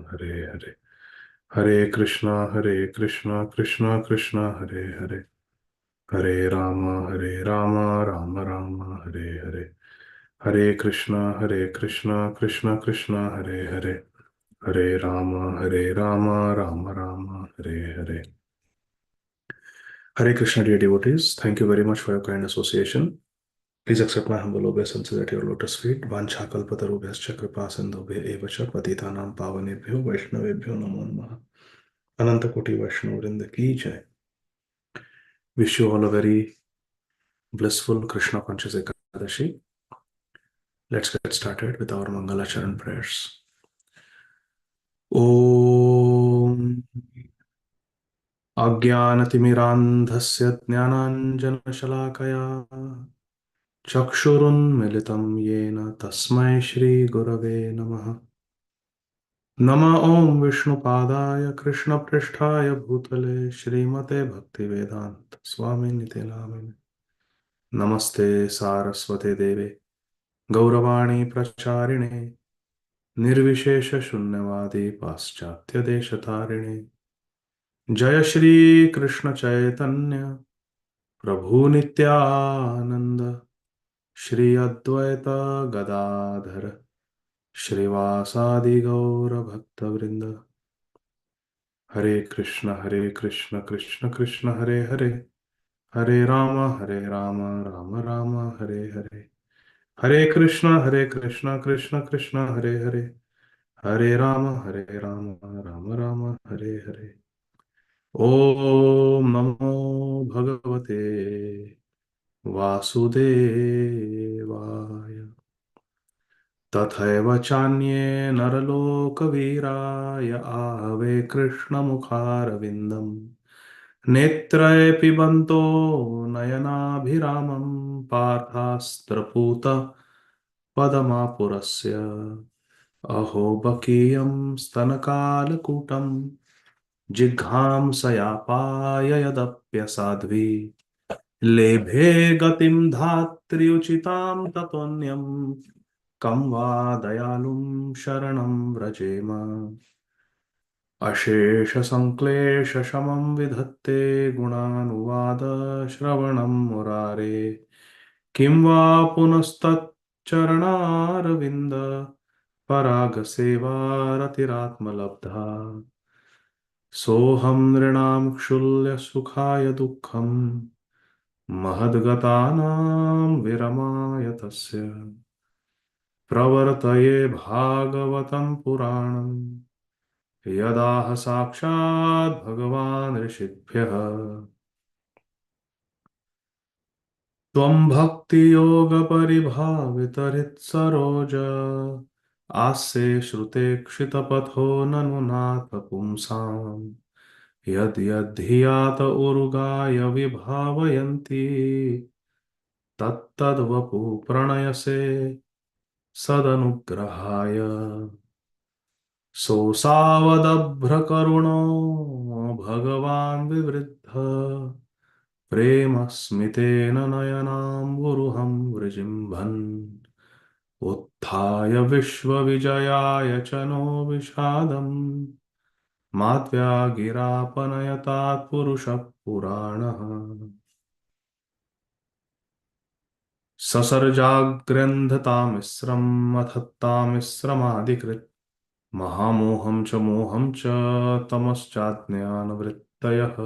Hare Hare, Hare Krishna Krishna Krishna Hare Hare, Hare Ram Ram Ram Hare Hare, Hare Krishna Krishna Krishna Hare Hare, Hare Ram Ram Ram Hare Hare. Hare Krishna, dear devotees. Thank you very much for your kind association. Please accept my humble obeisances at your lotus feet. Vancha kalpatarubhyascha kripa sindhubhya eva cha patitanam pavanebhyo vaishnavebhyo namo namaha. Ananta Koti Vaishnava Vrinda ki jai. Wish you all a very blissful Krishna Conscious Ekadashi. Let's get started with our Mangala Charan prayers. Om Ajnanatimirandhasya Jnananjanashalakaya चक्षुरुन्मिलितं येन तस्मै श्रीगुरवे नमः. नमः ॐ विष्णुपादाय कृष्णपृष्ठाय भूतले श्रीमते भक्तिवेदान्त स्वामिनिते नामिने. नमस्ते सारस्वते देवे गौरवाणी प्रचारिणे निर्विशेषशून्यवादी पाश्चात्यदेशतारिणे. जय श्री कृष्ण चैतन्य प्रभु नित्यानंद श्री अद्वैत गदाधर श्रीवासादि गौर भक्तवृंद. हरे कृष्ण कृष्ण कृष्ण हरे हरे, हरे राम राम राम हरे हरे. हरे कृष्ण कृष्ण कृष्ण हरे हरे, हरे राम राम राम हरे हरे. ओम नमो भगवते वासुदेवाय. तथैव चान्ये नरलोकवीराय आहवे कृष्णमुखारविन्दम्. नेत्रैः पिबन्तो नयनाभिरामं पार्थास्त्रपूत पदमापुरस्य. अहो बकीयं स्तनकालकूटं जिघ्रांसयापाय यदप्यसाध्वी. लेभे गतिं धात्र्युचितां ततोऽन्यं कं वा दयालुं शरणं व्रजेम. अशेषसङ्क्लेशशमं विधत्ते गुणानुवाद श्रवणं मुरारे. किं वा पुनस्तच्चरणारविन्द परागसेवारतिरात्मलब्धा. सोऽहं नृणां क्षुल्यसुखाय दुःखं महद्गतानां विरमाय तस्य. प्रवर्तये भागवतं पुराणं यदाह साक्षात् भगवान् ऋषिभ्यः. त्वं भक्तियोगपरिभावितहृत्सरोज आस्ये श्रुते क्षितपथो ननु नाथ पुंसाम्. यद्यद्धियात उरुगाय विभावयन्ति तत्तद्वपु प्रणयसे सदनुग्रहाय. सोऽसावदभ्रकरुणो भगवान् विवृद्ध प्रेम स्मितेन नयनाम्बुरुहं वृजिम्भन्. उत्थाय विश्वविजयाय च नो विषादम् माध्व्यागिरापनयतात् पुरुषः पुराणः. ससर्जाग्र्यन्धतामिस्रम् अथत्तामिस्रमादिकृत् महामोहं च मोहं च तमश्चाज्ञानवृत्तयः.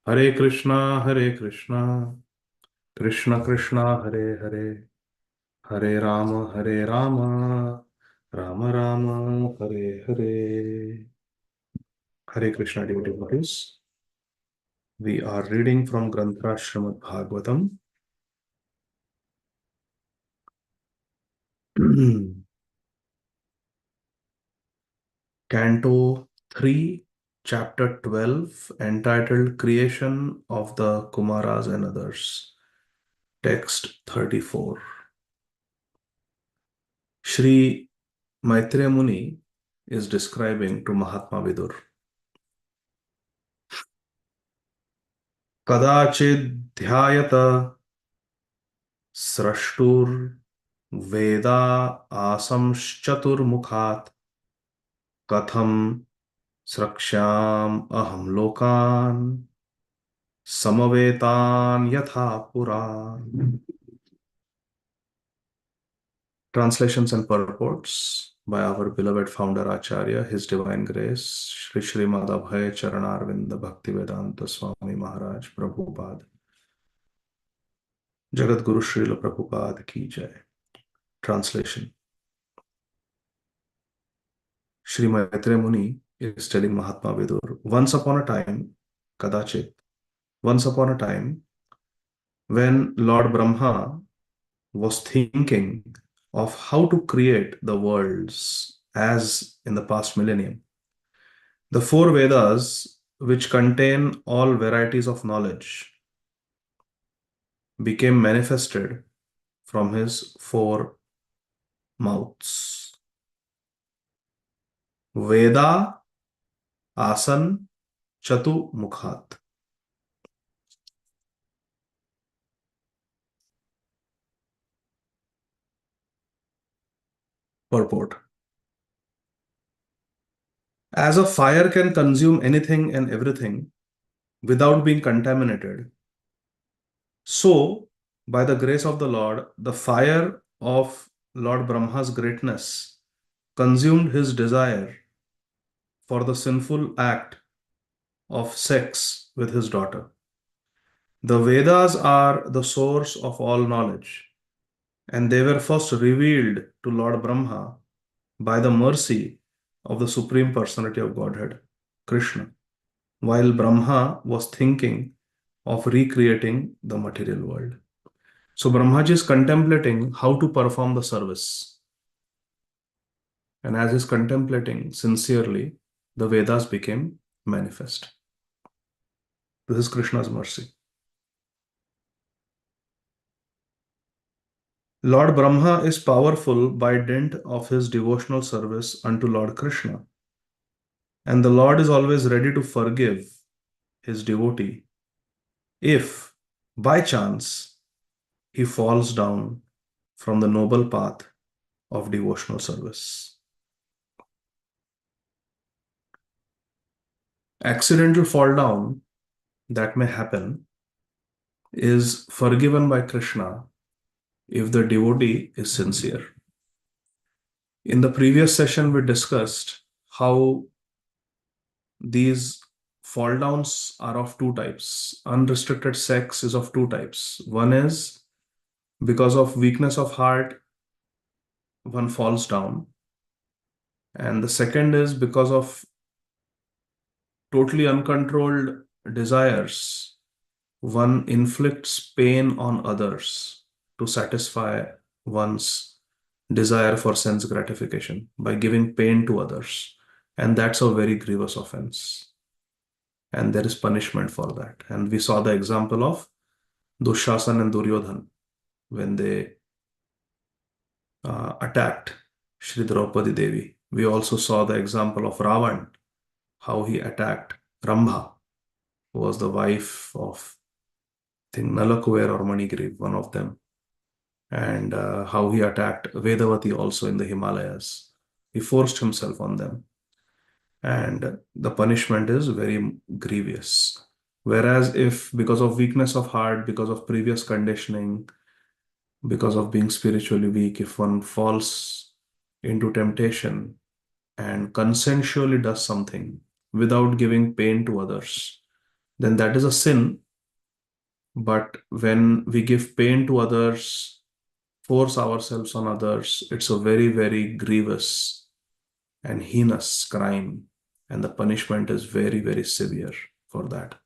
हरे कृष्णा कृष्ण कृष्ण हरे हरे, हरे Ram Ram Ram Hare Hare. Hare Krishna, devotees. We are reading from Grantha Srimad Bhagavatam. Canto 3, Chapter 12, entitled Creation of the Kumaras and Others. Text 34. Shri Maitreya Muni is describing to Mahatma Vidur. Kadachidhyayata srashtur veda asamschatur mukhat कथम स्रक्ष्याम अहम लोकान समवेतान यथा पुरा. Translations and purports by our beloved founder Acharya, His Divine Grace, Shri Srimad Abhay Charanarvinda Bhakti Vedanta Swami Maharaj Prabhupada. Jagat Guru Srila Prabhupada Ki Jai. Translation. Shri Maitreya Muni is telling Mahatma Vidur, once upon a time, Kadachit, once upon a time, when Lord Brahma was thinking of how to create the worlds as in the past millennium, the four Vedas, which contain all varieties of knowledge, became manifested from his four mouths. Veda Asan Chatu Mukhat. Purport. As a fire can consume anything and everything without being contaminated, so, by the grace of the Lord, the fire of Lord Brahma's greatness consumed his desire for the sinful act of sex with his daughter. The Vedas are the source of all knowledge, and they were first revealed to Lord Brahma by the mercy of the Supreme Personality of Godhead, Krishna, while Brahma was thinking of recreating the material world. So Brahmaji is contemplating how to perform the service. And as he's contemplating sincerely, the Vedas became manifest. This is Krishna's mercy. Lord Brahma is powerful by dint of his devotional service unto Lord Krishna. And the Lord is always ready to forgive his devotee if, by chance, he falls down from the noble path of devotional service. Accidental fall down that may happen is forgiven by Krishna if the devotee is sincere. In the previous session, we discussed how these fall downs are of two types. Unrestricted sex is of two types. One is because of weakness of heart, one falls down. And the second is because of totally uncontrolled desires, one inflicts pain on others to satisfy one's desire for sense gratification by giving pain to others. And that's a very grievous offense. And there is punishment for that. And we saw the example of Dushasan and Duryodhan when they attacked Shri Draupadi Devi. We also saw the example of Ravan, how he attacked Rambha, who was the wife of, I think, Nalakuver or Manigriv, one of them. And how he attacked Vedavati also in the Himalayas. He forced himself on them. And the punishment is very grievous. Whereas if because of weakness of heart, because of previous conditioning, because of being spiritually weak, if one falls into temptation and consensually does something without giving pain to others, then that is a sin. But when we give pain to others, force ourselves on others, it's a very, very grievous and heinous crime. And the punishment is very, very severe for that.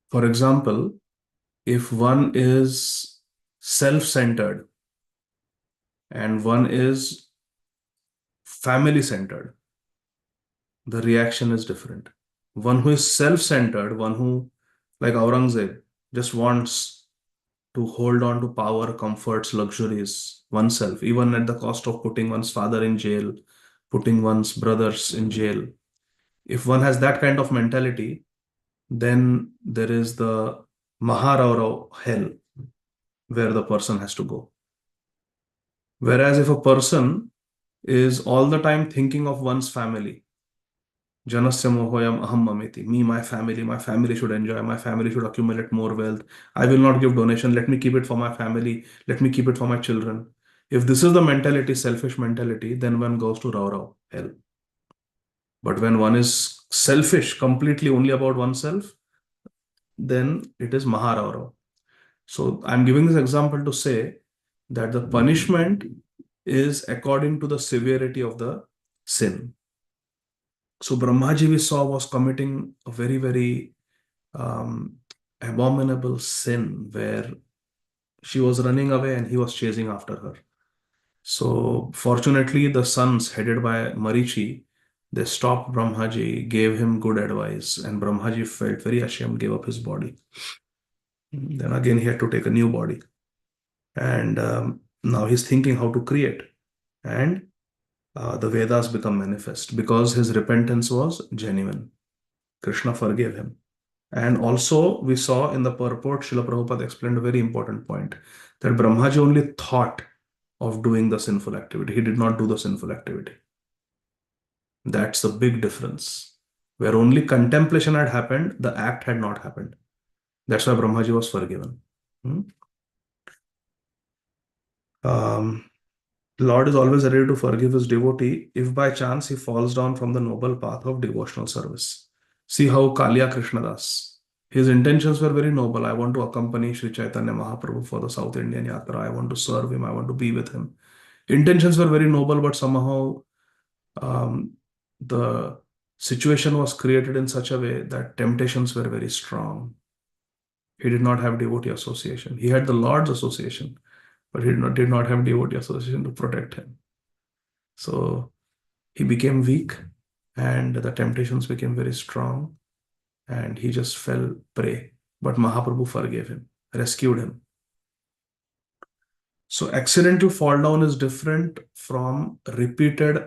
For example, if one is self-centered and one is family-centered, the reaction is different. One who is self-centered, one who, like Aurangzeb, just wants to hold on to power, comforts, luxuries oneself, even at the cost of putting one's father in jail, putting one's brothers in jail. If one has that kind of mentality, then there is the Maharaura hell where the person has to go. Whereas if a person is all the time thinking of one's family, Janasya mohoyam aham mamiti, me, my family should enjoy, my family should accumulate more wealth. I will not give donation. Let me keep it for my family. Let me keep it for my children. If this is the mentality, selfish mentality, then one goes to Rao, hell. But when one is selfish, completely only about oneself, then it is Maharao. So I'm giving this example to say that the punishment is according to the severity of the sin. So Brahmaji we saw was committing a very, very um, abominable sin where she was running away and he was chasing after her. So fortunately, the sons headed by Marichi, they stopped Brahmaji, gave him good advice, and Brahmaji felt very ashamed, gave up his body. Then again, he had to take a new body. And now he's thinking how to create. And the Vedas become manifest because his repentance was genuine. Krishna forgave him. And also, we saw in the purport, Srila Prabhupada explained a very important point that Brahmaji only thought of doing the sinful activity. He did not do the sinful activity. That's the big difference. Where only contemplation had happened, the act had not happened. That's why Brahmaji was forgiven. Hmm? Lord is always ready to forgive his devotee if by chance he falls down from the noble path of devotional service. See how Kalia Krishnadas, his intentions were very noble. I want to accompany Sri Chaitanya Mahaprabhu for the South Indian Yatra. I want to serve him. I want to be with him. Intentions were very noble, but somehow the situation was created in such a way that temptations were very strong. He did not have devotee association. He had the Lord's association, but he did not have devotee association to protect him. So he became weak and the temptations became very strong and he just fell prey. But Mahaprabhu forgave him, rescued him. So accidental fall down is different from repeated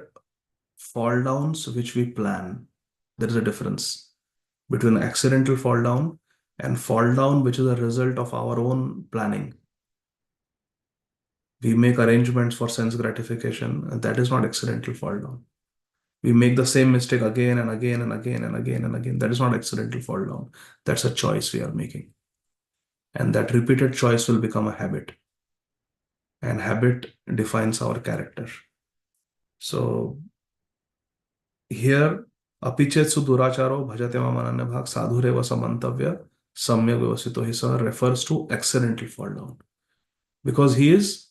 fall downs which we plan. There is a difference between accidental fall down and fall down which is a result of our own planning. We make arrangements for sense gratification, and that is not accidental fall down. We make the same mistake again and again and again and again and again. That is not accidental fall down. That's a choice we are making. And that repeated choice will become a habit. And habit defines our character. So here, apichetsu duracharo bhajatema mananya bhag sadhureva samantavya samyak vyavasito hisa refers to accidental fall down. Because he is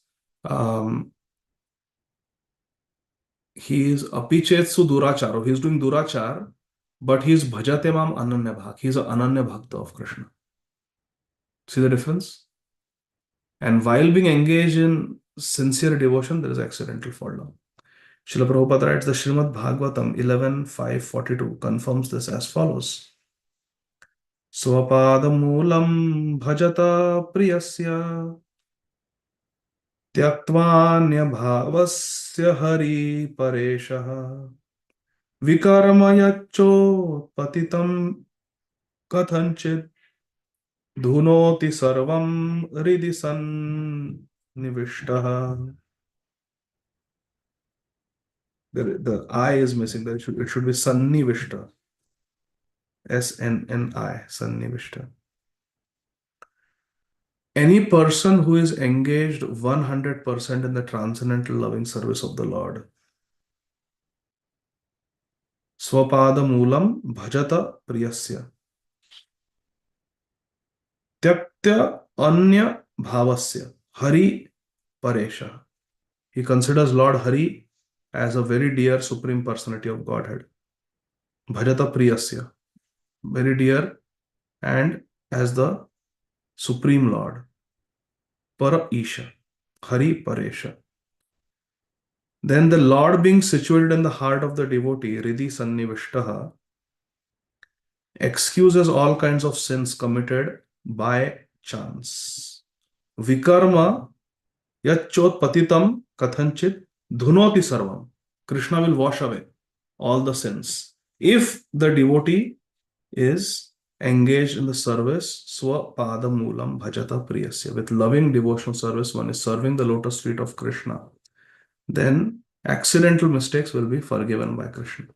apichetsu duracharo. He is doing durachar, but he is bhajatemam ananya bhak. He is an ananya bhakta of Krishna. See the difference? And while being engaged in sincere devotion, there is accidental fall down. Srila Prabhupada writes the Srimad Bhagavatam 11.5.42 confirms this as follows. Swapadamulam bhajata priyasya त्यक्त्वान्यभावस्य Hari परेशः विकर्मयच्चोत्पतितं कथञ्चित् धुनोति सर्वं हृदि सन्निविष्टः. The I is missing. It should be Sannivishta. SNNI, Sannivishta. Any person who is engaged 100% in the transcendental loving service of the Lord. Swapada Moolam Bhajata Priyasya. Tyaktya Anya Bhavasya. Hari Paresha. He considers Lord Hari as a very dear Supreme Personality of Godhead. Bhajata Priyasya. Very dear and as the Supreme Lord. Para Isha. Hari Paresha. Then the Lord being situated in the heart of the devotee, Hridhi Sannivishtaha, excuses all kinds of sins committed by chance. Vikarma yachot patitam kathanchit dhunoti sarvam. Krishna will wash away all the sins if the devotee is engaged in the service swapada moolam bhajata priyasya. With loving devotional service, one is serving the lotus feet of Krishna. then accidental mistakes will be forgiven by Krishna.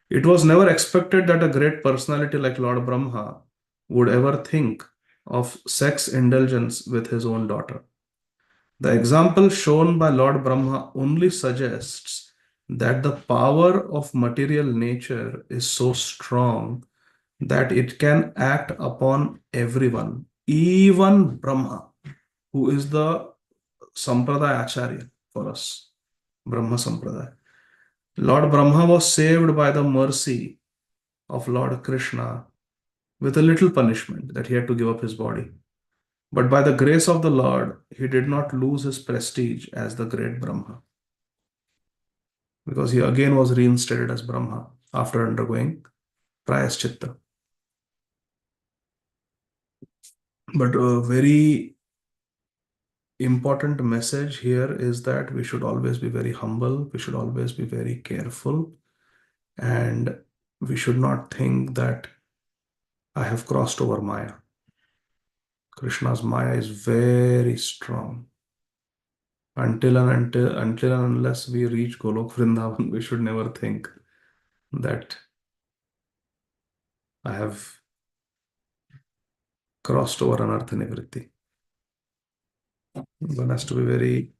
It was never expected that a great personality like Lord Brahma would ever think of sex indulgence with his own daughter. The example shown by Lord Brahma only suggests that the power of material nature is so strong that it can act upon everyone, even Brahma, who is the Sampradaya Acharya for us, Brahma Sampradaya. Lord Brahma was saved by the mercy of Lord Krishna with a little punishment that he had to give up his body. But by the grace of the Lord, he did not lose his prestige as the great Brahma, because he again was reinstated as Brahma after undergoing Prayaschitta. But a very important message here is that we should always be very humble, we should always be very careful, and we should not think that I have crossed over Maya. Krishna's Maya is very strong. Until and unless we reach Golok Vrindavan, we should never think that I have crossed over Anartha Nivritti. One has to be very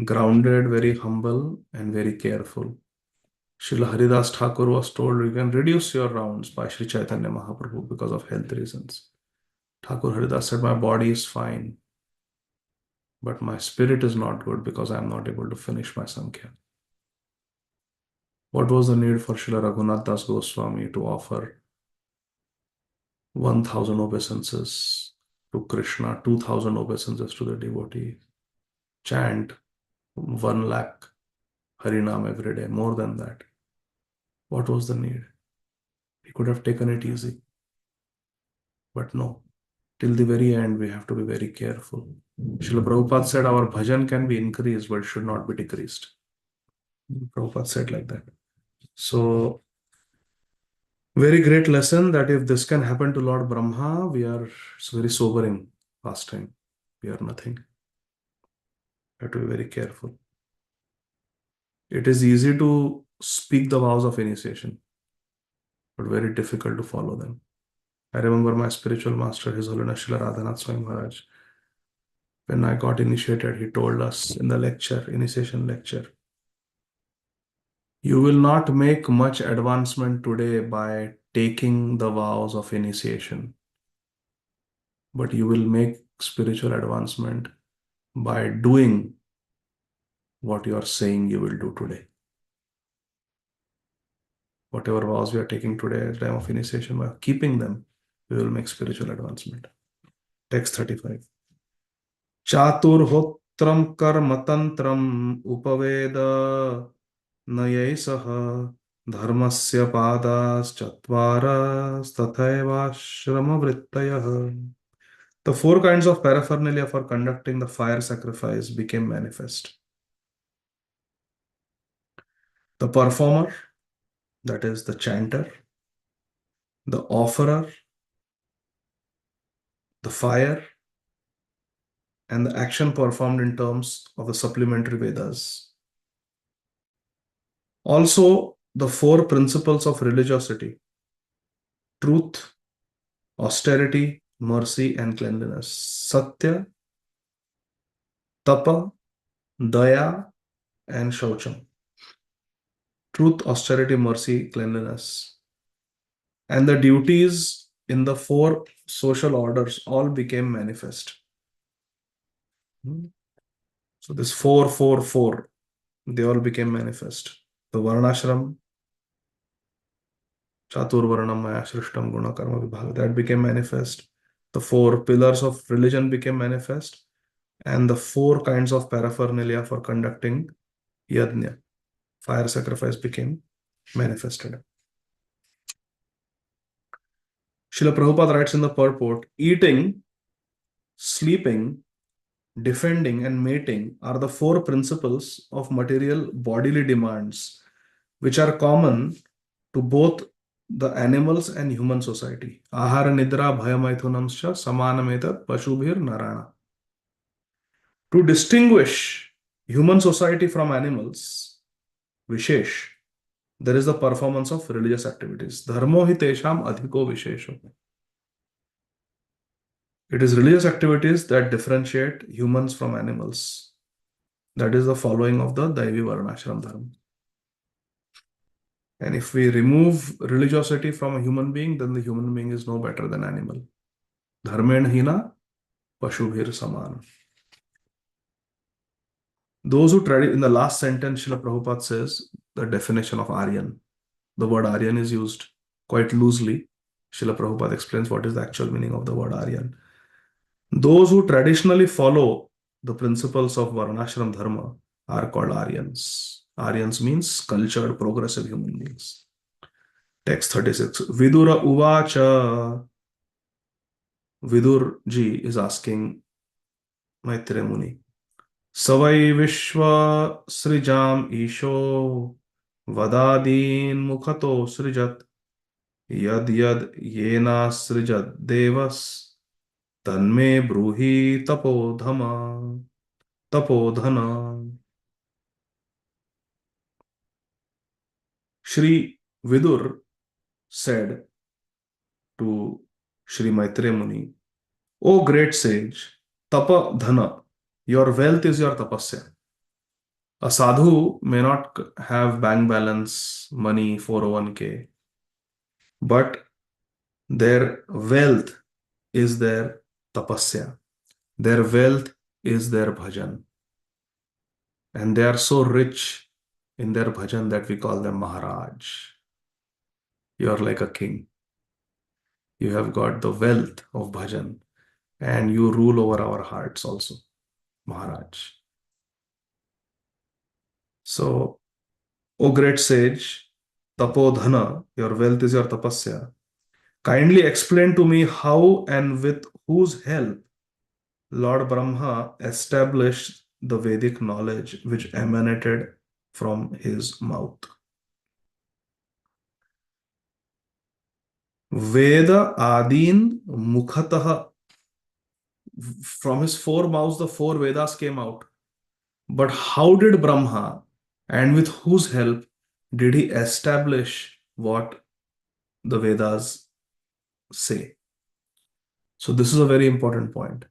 grounded, very humble, and very careful. Srila Haridas Thakur was told you can reduce your rounds by Sri Chaitanya Mahaprabhu because of health reasons. Thakur Haridas said, my body is fine, but my spirit is not good because I am not able to finish my Sankhya. What was the need for Srila Raghunath Das Goswami to offer 1,000 obeisances to Krishna, 2,000 obeisances to the devotee, chant 1 lakh Harinam every day, more than that? What was the need? He could have taken it easy. But no, till the very end, we have to be very careful. Srila Prabhupada said our bhajan can be increased, but should not be decreased. Prabhupada said like that. So, very great lesson that if this can happen to Lord Brahma, it's very sobering pastime. We are nothing. We have to be very careful. It is easy to speak the vows of initiation, but very difficult to follow them. I remember my spiritual master, His Holiness Srila Radhanath Swami Maharaj. When I got initiated, he told us in the lecture, initiation lecture, you will not make much advancement today by taking the vows of initiation, but you will make spiritual advancement by doing what you are saying you will do today. Whatever vows we are taking today at the time of initiation, by keeping them, we will make spiritual advancement. Text 35. Chaturhotram karmatantram upaveda nayaisaha dharmasya padas chatvaras tathaiva shrama vrittayah. The 4 kinds of paraphernalia for conducting the fire sacrifice became manifest. The performer, that is the chanter, the offerer, the fire, and the action performed in terms of the supplementary Vedas. Also, the 4 principles of religiosity: truth, austerity, mercy, and cleanliness. Satya, tapa, daya, and shaucham. Truth, austerity, mercy, cleanliness. And the duties in the 4 social orders all became manifest. So this 4, 4, 4, they all became manifest. The Varnashram, Chaturvarnam Maya Shrishtam Guna Karma Vibhaga, that became manifest. The 4 pillars of religion became manifest. And the 4 kinds of paraphernalia for conducting yajna, fire sacrifice, became manifested. Srila Prabhupada writes in the purport, eating, sleeping, defending, and mating are the 4 principles of material bodily demands, which are common to both the animals and human society. Ahara nidra bhayamaithunamscha samanametat pashubhir narana. To distinguish human society from animals, Vishesh, there is the performance of religious activities. Dharmo hi tesham adhiko vishesho. It is religious activities that differentiate humans from animals. That is the following of the Daivi Varnashram Dharma. And if we remove religiosity from a human being, then the human being is no better than animal. Dharmen hina pashubhir saman. Those who try in the last sentence, Srila Prabhupada says the definition of Aryan. The word Aryan is used quite loosely. Srila Prabhupada explains what is the actual meaning of the word Aryan. Those who traditionally follow the principles of Varnashram Dharma are called Aryans. Aryans means cultured, progressive human beings. Text 36. Vidura Uvacha. Vidur ji is asking Maitreya Muni. Savai Vishwa Srijam Isho Vadadin Mukhato Srijat Yad Yad Yena Srijat Devas Tanme Bruhi Tapodhama Tapodhana. Shri Vidur said to Shri Maitreya Muni, O great sage, Tapa Dhana, your wealth is your tapasya. A sadhu may not have bank balance, money, 401k, but their wealth is their tapasya. Their wealth is their bhajan. And they are so rich in their bhajan that we call them Maharaj. You are like a king. You have got the wealth of bhajan and you rule over our hearts also, Maharaj. So, O great sage, Tapodhana, your wealth is your tapasya. Kindly explain to me how and with whose help Lord Brahma established the Vedic knowledge which emanated from his mouth. Veda Adin Mukhatah. From his four mouths, the four Vedas came out. But how did Brahma and with whose help did he establish what the Vedas say? So, this is a very important point.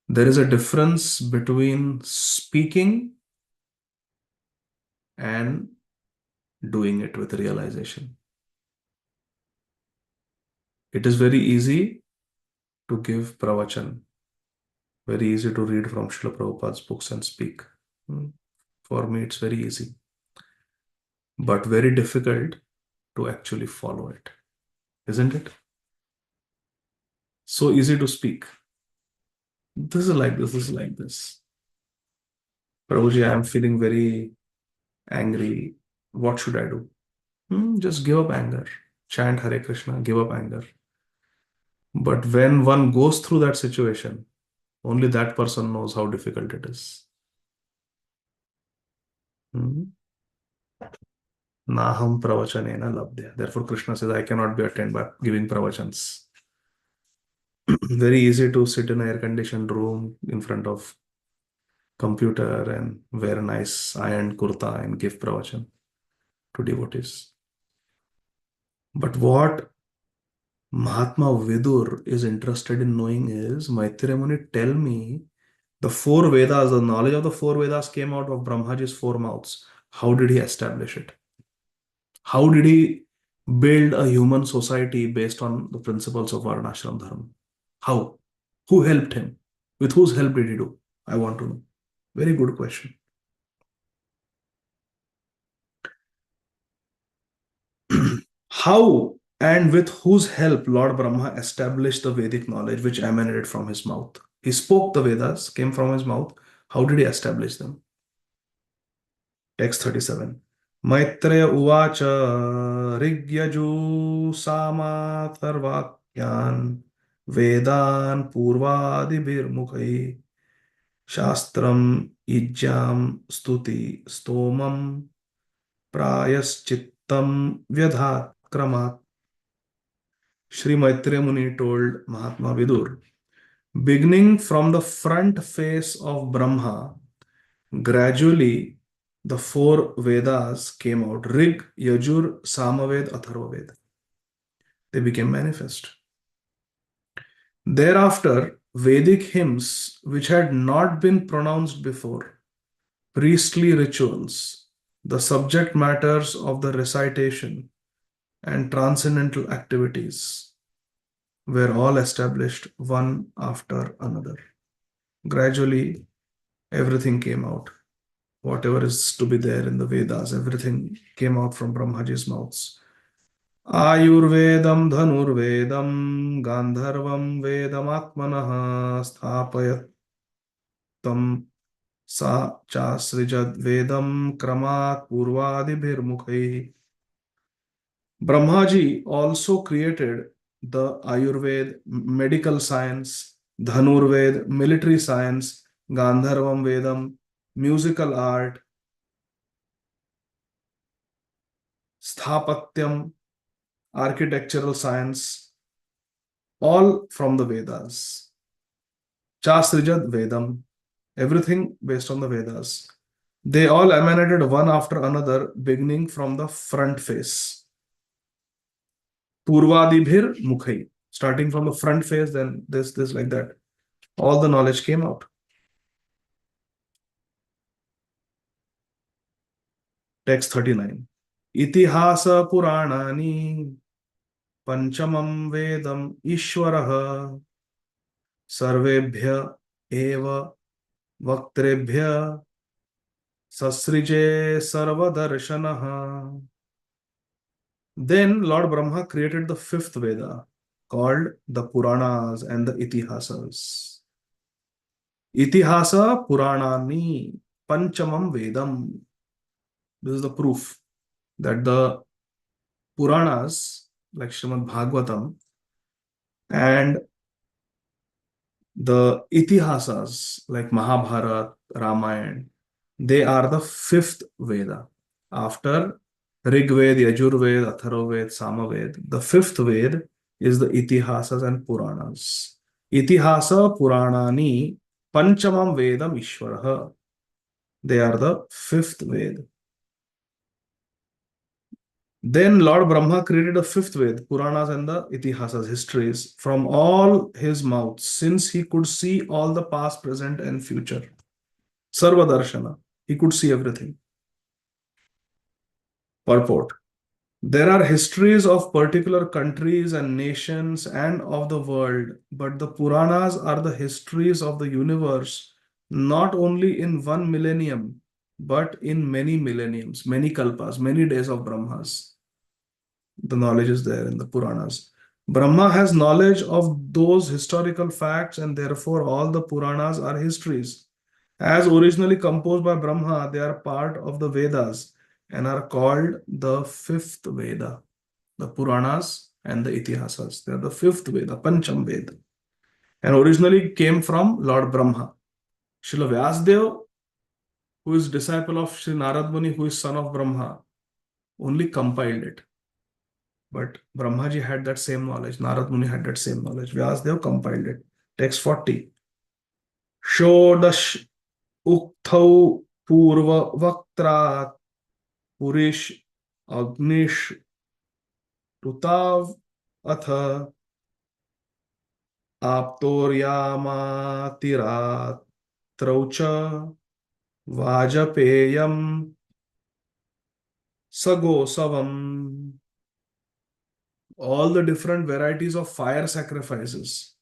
There is a difference between speaking and doing it with realization. It is very easy to give pravachan, very easy to read from Srila Prabhupada's books and speak. For me, it's very easy, but very difficult to actually follow it, isn't it? So easy to speak. This is like this, this is like this. Prabhuji, I am feeling very angry. What should I do? Just give up anger. Chant Hare Krishna, give up anger. But when one goes through that situation, only that person knows how difficult it is. Naham pravachanena labdya. Therefore, Krishna says, I cannot be attained by giving pravachans. Very easy to sit in an air-conditioned room in front of computer and wear a nice ironed kurta and give pravachan to devotees. But what Mahatma Vidur is interested in knowing is, Maitreya Muni, tell me, the four Vedas, the knowledge of the four Vedas came out of Brahmaji's four mouths. How did he establish it? How did he build a human society based on the principles of Varnashram Dharma? How? Who helped him? With whose help did he do? I want to know. Very good question. How and with whose help Lord Brahma established the Vedic knowledge which emanated from his mouth? He spoke the Vedas, came from his mouth. How did he establish them? Text 37. Maitreya Uvacha Rigyaju Samatharvakyan Vedan Purvadibhir Mukhai Shastram Ijjam Stuti Stomam Prayaschittam Vyadhat Kramat. Sri Maitreya Muni told Mahatma Vidur, beginning from the front face of Brahma, Gradually, the four Vedas came out: Rig, Yajur, Samaved, Atharvaved. They became manifest. Thereafter, Vedic hymns, which had not been pronounced before, priestly rituals, the subject matters of the recitation, and transcendental activities were all established one after another. Gradually, everything came out. Whatever is to be there in the Vedas, everything came out from Brahmaji's mouths. Ayurvedam Dhanurvedam Gandharvam Vedamatmanah Sthapayatam Sa Chasrijad Vedam Kramat Purvadibhirmukhai. Brahmaji also created the Ayurveda, medical science, Dhanurved, military science, Gandharvam Vedam, musical art, Sthapatyam, architectural science, all from the Vedas. Chasrijad Vedam, everything based on the Vedas. They all emanated one after another, beginning from the front face. Purvadibhir Mukhai, starting from the front face, then this, like that. All the knowledge came out. Text 39. Itihasa Puranani Panchamam Vedam Ishwaraha Sarvebhya Eva Vaktrebhya Sasrije Sarvadarshanaha. Then Lord Brahma created the fifth Veda called the Puranas and the Itihasas. Itihasa Puranani Panchamam Vedam. This is the proof that the Puranas, like Srimad Bhagavatam, and the Itihasas, like Mahabharata, Ramayana, they are the fifth Veda. After Rig Veda, Yajur Veda, Atharva Samaved, the fifth Veda is the Itihasas and Puranas. Itihasa Puranani Panchamam Vedam Ishwaraha. They are the fifth Veda. Then Lord Brahma created a fifth Veda, Puranas and the Itihasas, histories, from all his mouths, since he could see all the past, present, and future. Sarva Darshana. He could see everything. Purport. There are histories of particular countries and nations and of the world, but the Puranas are the histories of the universe, not only in one millennium, but in many millenniums, many kalpas, many days of Brahmas. The knowledge is there in the Puranas. Brahma has knowledge of those historical facts, and therefore all the Puranas are histories. As originally composed by Brahma, they are part of the Vedas and are called the fifth Veda. The Puranas and the Itihasas. They are the fifth Veda, Pancham Veda. And originally came from Lord Brahma. Srila Vyasadeva, who is disciple of Sri Narad Muni, who is son of Brahma, only compiled it. But Brahmaji had that same knowledge. Narad Muni had that same knowledge. Vyasadeva compiled it. Text 40. Shodash Uktau Purva Vaktrat Purish Agnish Tutav Atha Aptoryamatirat Traucha Vajapeyam Sagosavam. All the different varieties of fire sacrifices.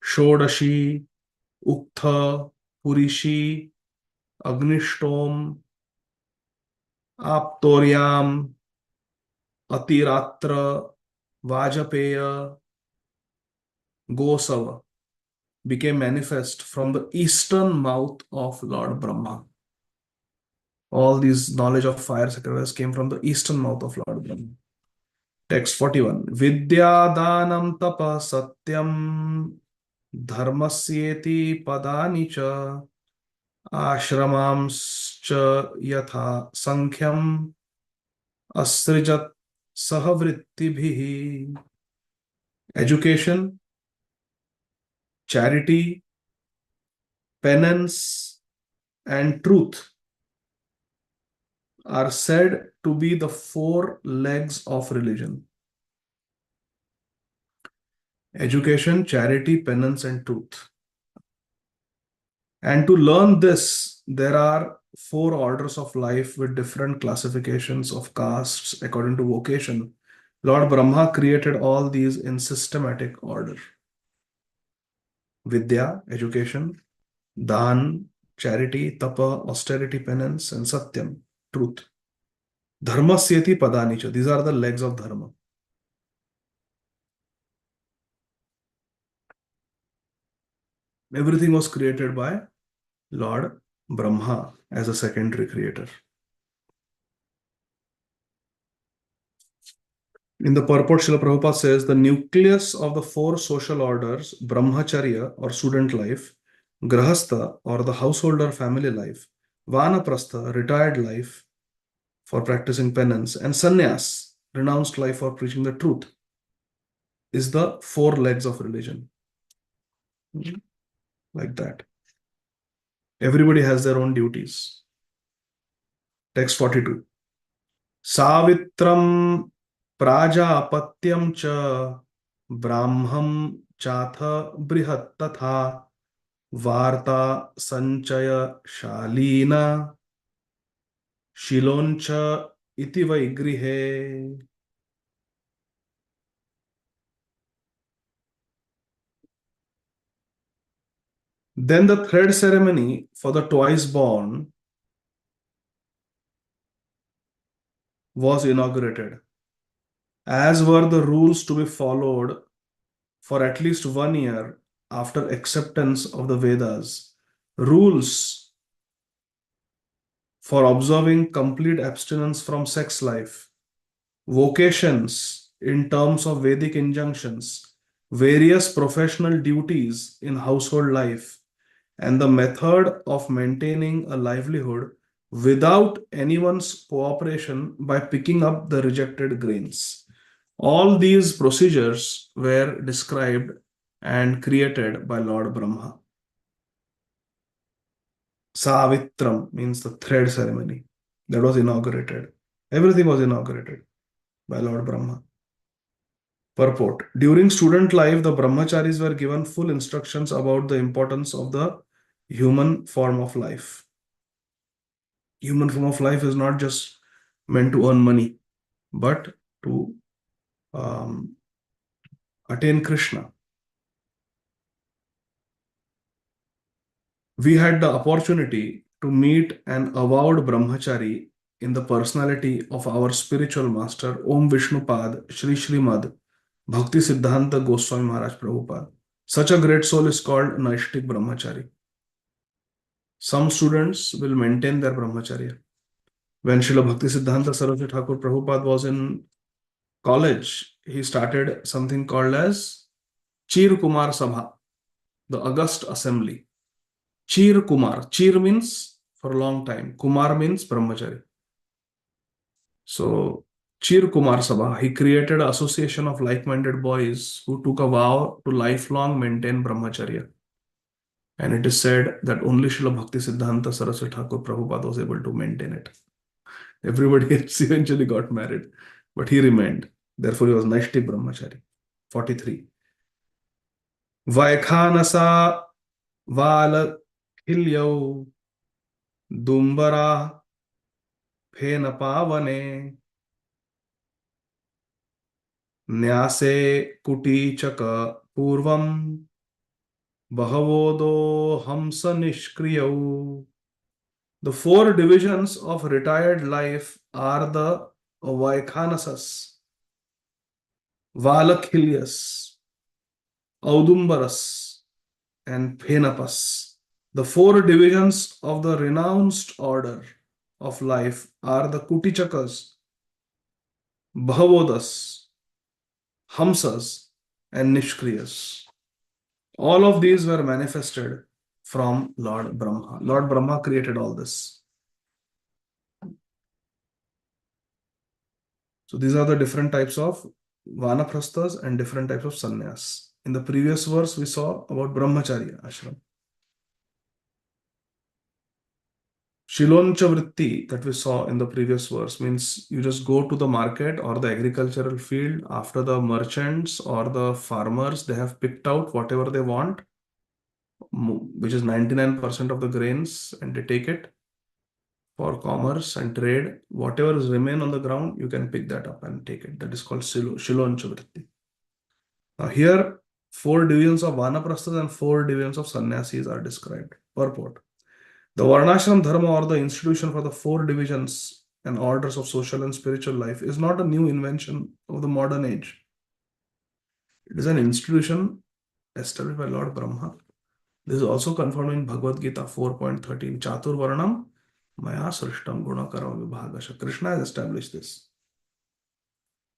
Shodashi, Uktha, Purishi, Agnishtom, Aptoryam, Atiratra, Vajapeya, Gosava became manifest from the eastern mouth of Lord Brahma. All these knowledge of fire sacrifice came from the eastern mouth of Lord Brahma. Text 41. Vidya Danam Tapa Satyam Dharmasyeti Padani Cha Ashramamscha Yatha Sankhyam Asrijat Sahavrittibhihi. Education, charity, penance, and truth are said to be the four legs of religion: education, charity, penance, and truth. And to learn this, there are four orders of life with different classifications of castes according to vocation. Lord Brahma created all these in systematic order: Vidya, education; Dan, charity; Tapa, austerity, penance; and Satyam, truth. Dharmasyeti padanicha. These are the legs of dharma. Everything was created by Lord Brahma as a secondary creator. In the purport, Srila Prabhupada says the nucleus of the four social orders, brahmacharya or student life, grahastha or the householder family life, vanaprastha, retired life for practicing penance, and sannyas, renounced life for preaching the truth, is the four legs of religion. Like that. Everybody has their own duties. Text 42. Savitram prajapatyam cha brahmam chatha brihat tatha varta sanchaya shalina shiloncha iti vaigrihe. Then the thread ceremony for the twice born was inaugurated, as were the rules to be followed for at least 1 year after acceptance of the Vedas. Rules for observing complete abstinence from sex life, vocations in terms of Vedic injunctions, various professional duties in household life, and the method of maintaining a livelihood without anyone's cooperation by picking up the rejected grains. All these procedures were described and created by Lord Brahma. Savitram means the thread ceremony that was inaugurated. Everything was inaugurated by Lord Brahma. Purport. During student life, the brahmacharis were given full instructions about the importance of the human form of life. Human form of life is not just meant to earn money, but to attain Krishna. We had the opportunity to meet an avowed brahmachari in the personality of our spiritual master, Om Vishnupad Shri Srimad Bhakti Siddhanta Goswami Maharaj Prabhupada. Such a great soul is called Naishtik Brahmachari. Some students will maintain their brahmacharya. When Srila Bhakti Siddhanta Saraswati Thakur Prabhupada was in college, he started something called as Chir Kumar Sabha, the August Assembly. Chir Kumar. Chir means for a long time. Kumar means brahmachari. So, Chir Kumar Sabha, he created an association of like-minded boys who took a vow to lifelong maintain brahmacharya. And it is said that only Srila Bhakti Siddhanta Saraswati Thakur Prabhupada was able to maintain it. Everybody else eventually got married, but he remained. Therefore, he was Naishtik Brahmachari. 43. Vaikhanasa Vala Hilyau Dumbara Phenapavane Nyase Kutichaka Purvam Bahavodo Hamsa Nishkriyau. The four divisions of retired life are the Vaikhanasas, Valakhilyas, Audumbaras, and Phenapas. The four divisions of the renounced order of life are the Kutichakas, Bhavodas, Hamsas, and Nishkriyas. All of these were manifested from Lord Brahma. Lord Brahma created all this. So these are the different types of Vanaprasthas and different types of sannyas. In the previous verse, we saw about Brahmacharya ashram. Shiloncha vritti that we saw in the previous verse means you just go to the market or the agricultural field after the merchants or the farmers, they have picked out whatever they want, which is 99% of the grains, and they take it for commerce and trade. Whatever is remain on the ground, you can pick that up and take it. That is called Shiloncha vritti. Now here, four divisions of Vanaprasthas and four divisions of sannyasis are described. Purport. The Varnashram Dharma, or the institution for the four divisions and orders of social and spiritual life, is not a new invention of the modern age. It is an institution established by Lord Brahma. This is also confirmed in Bhagavad Gita 4.13. Chatur Varnam Maya Srishtam Gunakara Vibhagasha. Krishna has established this.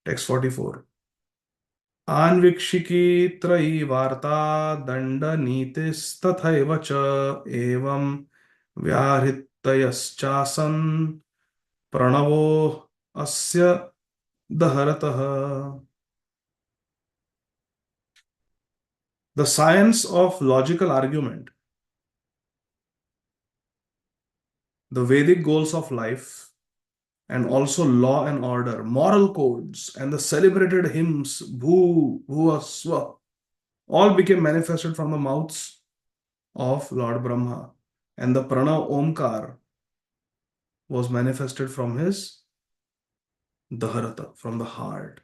Text 44. Anvikshiki Trayi Varta Danda Nitis Tathaiva Evam Vyahritayaschasan Pranavo Asya Daharataha. The science of logical argument, the Vedic goals of life, and also law and order, moral codes, and the celebrated hymns Bhu, Bhuva, Swa, all became manifested from the mouths of Lord Brahma. And the Pranav Omkar was manifested from his Daharata, from the heart.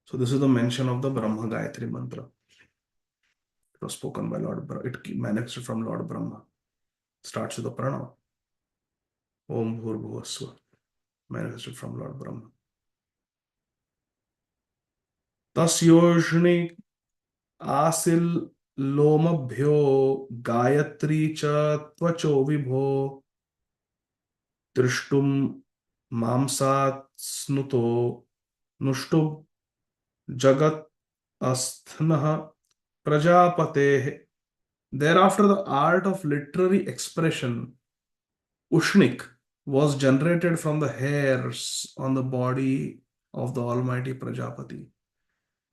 So this is the mention of the Brahma Gayatri mantra. It was spoken by Lord Brahma. It manifested from Lord Brahma. Starts with the Pranav. Om Bhur Bhuvaswa. Manifested from Lord Brahma. Tasyoshni Asil Lomabhyo Gayatri Cha Tvacho Vibho Trishtum Mamsat Snuto Nuštub Jagat Asthnah Prajapate. Thereafter, the art of literary expression, Ushnik, was generated from the hairs on the body of the Almighty Prajapati.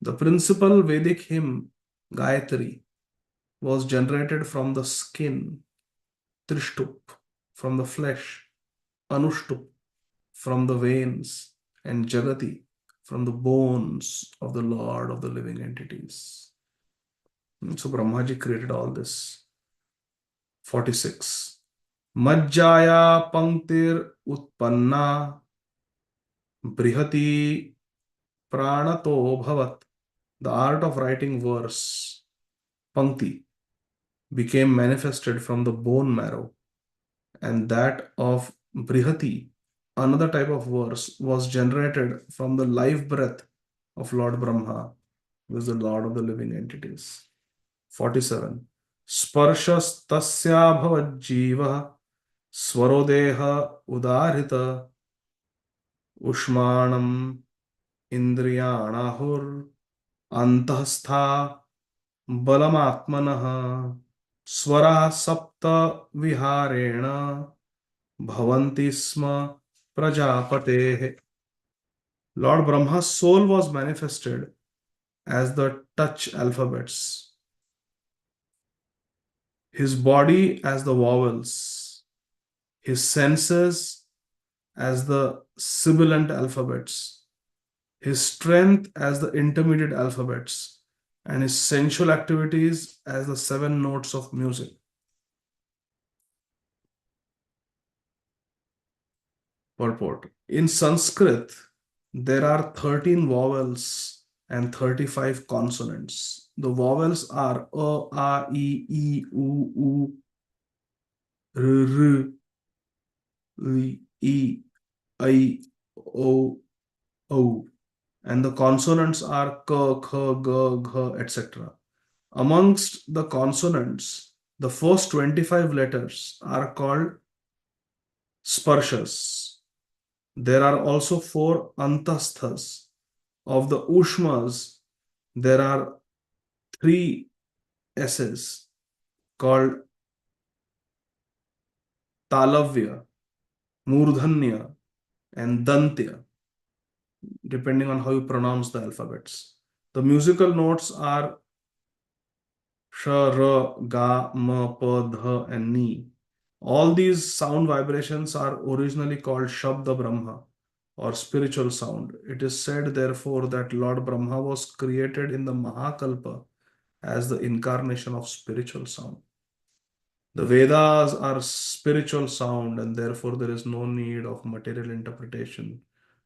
The principal Vedic hymn, Gayatri, was generated from the skin, Trishtup, from the flesh, Anushtup, from the veins, and Jagati, from the bones of the Lord of the living entities. So Brahmaji created all this. 46. Majjaya panktir utpanna brihati pranato bhavat. The art of writing verse, pankti, became manifested from the bone marrow, and that of brihati, another type of verse, was generated from the life breath of Lord Brahma, who is the Lord of the living entities. 47. Sparshas tasya bhavat jiva swarodeha udarhita ushmanam indriyanahur antahstha balamatmanah swara sapta viharena bhavanti sma prajapate. Lord Brahma's soul was manifested as the touch alphabets, his body as the vowels, his senses as the sibilant alphabets, his strength as the intermediate alphabets, and his sensual activities as the 7 notes of music. Purport. In Sanskrit, there are 13 vowels and 35 consonants. The vowels are A, A, I, U, R, I, I, O, and the consonants are K, K, G, Gh, etc. Amongst the consonants, the first 25 letters are called sparshas. There are also 4 antasthas. Of the ushmas, there are 3 S's called talavya, murdhanya, and dantya, depending on how you pronounce the alphabets. The musical notes are sh, r, ga, ma, pa, dha, and ni. All these sound vibrations are originally called Shabda Brahma or spiritual sound. It is said, therefore, that Lord Brahma was created in the Mahakalpa as the incarnation of spiritual sound. The Vedas are spiritual sound, and therefore there is no need of material interpretation